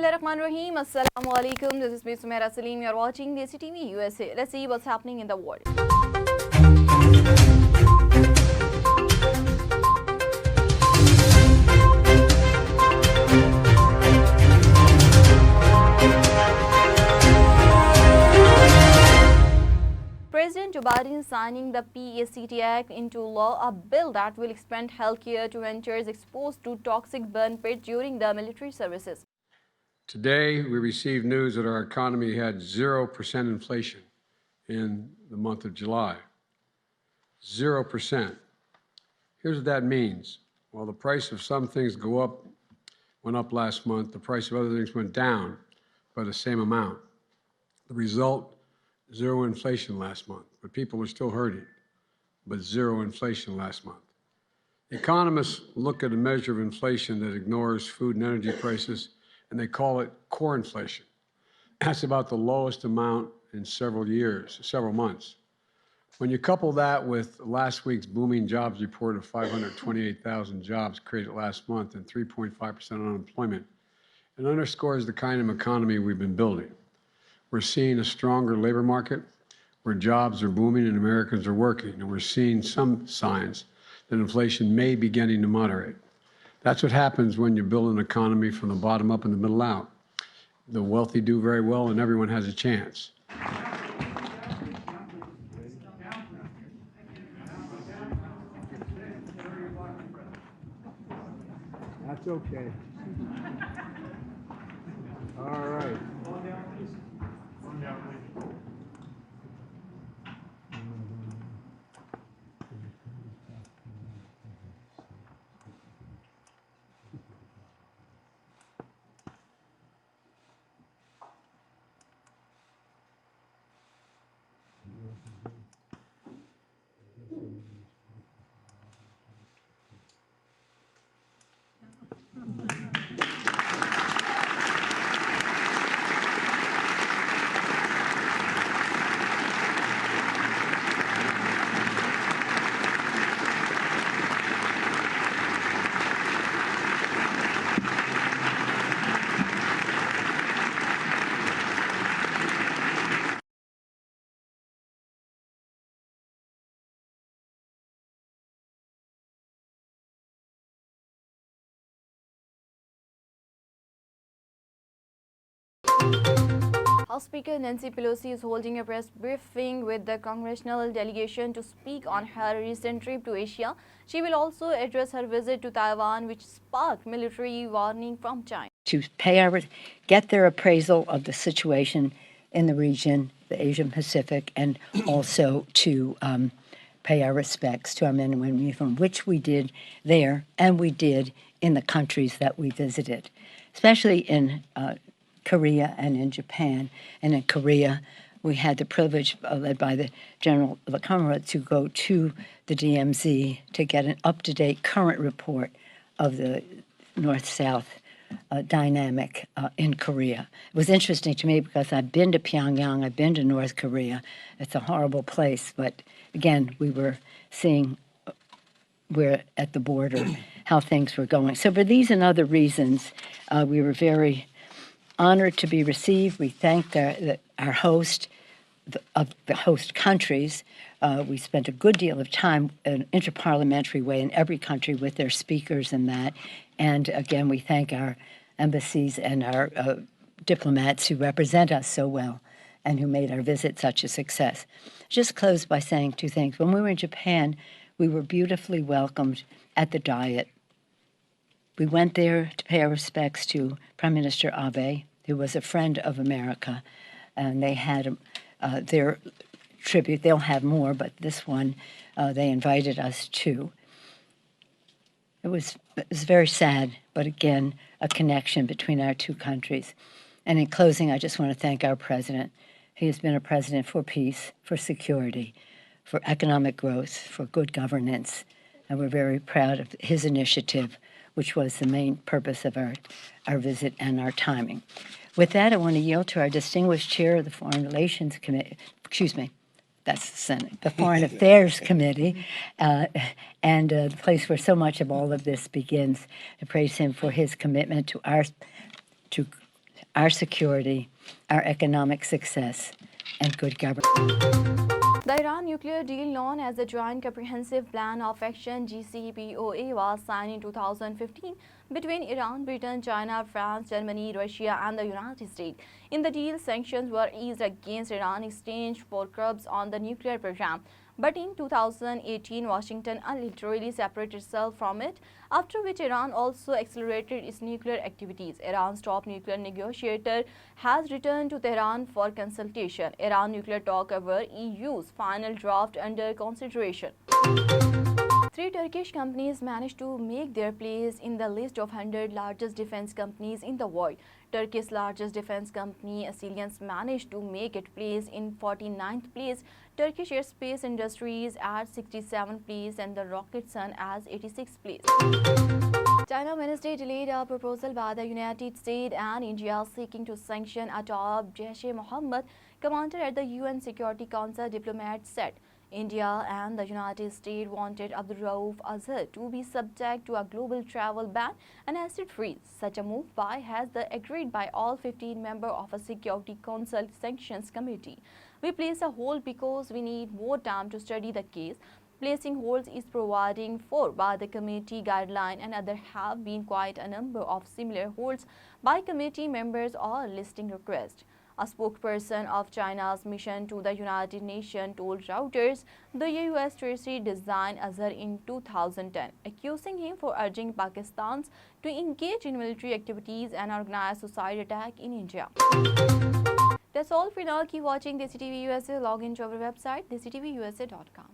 Bismillahirrahmanirrahim. Assalamu alaikum. This is me, Sumaira Saleem. You are watching DESI TV USA. Let's see what's happening in the world. President Joe Biden signing the PACT Act into law, a bill that will expand healthcare to renters exposed to toxic burn pit during their military services. Today, we received news that our economy had 0% inflation in the month of July. 0%. Here's what that means. While the price of some things went up last month, the price of other things went down by the same amount. The result, zero inflation last month, but people are still hurting, but zero inflation last month. Economists look at a measure of inflation that ignores food and energy prices, and they call it core inflation. That's about the lowest amount in several months. When you couple that with last week's booming jobs report of 528,000 jobs created last month and 3.5% unemployment, it underscores the kind of economy we've been building. We're seeing a stronger labor market where jobs are booming and Americans are working, and we're seeing some signs that inflation may be beginning to moderate. That's what happens when you build an economy from the bottom up and the middle out. The wealthy do very well and everyone has a chance. That's okay. All right. House Speaker Nancy Pelosi is holding a press briefing with the congressional delegation to speak on her recent trip to Asia. She will also address her visit to Taiwan, which sparked military warning from China. To get their appraisal of the situation in the region, the Asian Pacific, and also to pay our respects to our men and women from which we did there, and we did in the countries that we visited, especially in Korea and in Japan. And in Korea, we had the privilege, led by the General of the Commonwealth, to go to the DMZ to get an up-to-date current report of the North-South dynamic in Korea. It was interesting to me because I've been to Pyongyang, I've been to North Korea. It's a horrible place, but again, we were seeing where at the border how things were going. So for these and other reasons, we were very honored to be received. We thanked our host of the host countries. We spent a good deal of time in an interparliamentary way in every country with their speakers and that. And again, we thank our embassies and our diplomats who represent us so well and who made our visit such a success. Just close by saying two things. When we were in Japan, we were beautifully welcomed at the Diet. We went there to pay our respects to Prime Minister Abe, who was a friend of America, and they had their tribute. They'll have more, but this one they invited us to. It was very sad, but again, a connection between our two countries. And in closing, I just want to thank our president. He has been a president for peace, for security, for economic growth, for good governance, and we're very proud of his initiative, which was the main purpose of our visit and our timing. With that, I want to yield to our distinguished chair of the Foreign Relations Committee, that's the Senate, the Foreign Affairs Committee, and the place where so much of all of this begins, to praise him for his commitment to our security, our economic success, and good governance. The Iran nuclear deal, known as the Joint Comprehensive Plan of Action (JCPOA), was signed in 2015 between Iran, Britain, China, France, Germany, Russia, and the United States. In the deal, sanctions were eased against Iran in exchange for curbs on the nuclear program. But in 2018, Washington unilaterally separated itself from it, after which Iran also accelerated its nuclear activities. Iran's top nuclear negotiator has returned to Tehran for consultation. Iran nuclear talk over EU's final draft under consideration. 3 Turkish companies managed to make their place in the list of 100 largest defense companies in the world. Turkey's largest defense company, Asilians, managed to make its place in 49th place, Turkish Aerospace Industries at 67th place, and the Rocket Sun as 86th place. China Wednesday delayed a proposal by the United States and India seeking to sanction a top Jaish-e-Mohammed commander at the UN Security Council, diplomats said. India and the United States wanted Abdul Azhar to be subject to a global travel ban and acid freeze. Such a move has been agreed by all 15 members of a Security Council Sanctions Committee. We place a hold because we need more time to study the case. Placing holds is providing for by the committee guideline, and there have been quite a number of similar holds by committee members or listing requests. A spokesperson of China's mission to the United Nations told Reuters the U.S. Treasury designed Azhar in 2010, accusing him for urging Pakistan to engage in military activities and organize suicide attack in India. That's all for now. Keep watching DESI TV USA. Log into our website, DesiTVUSA.com.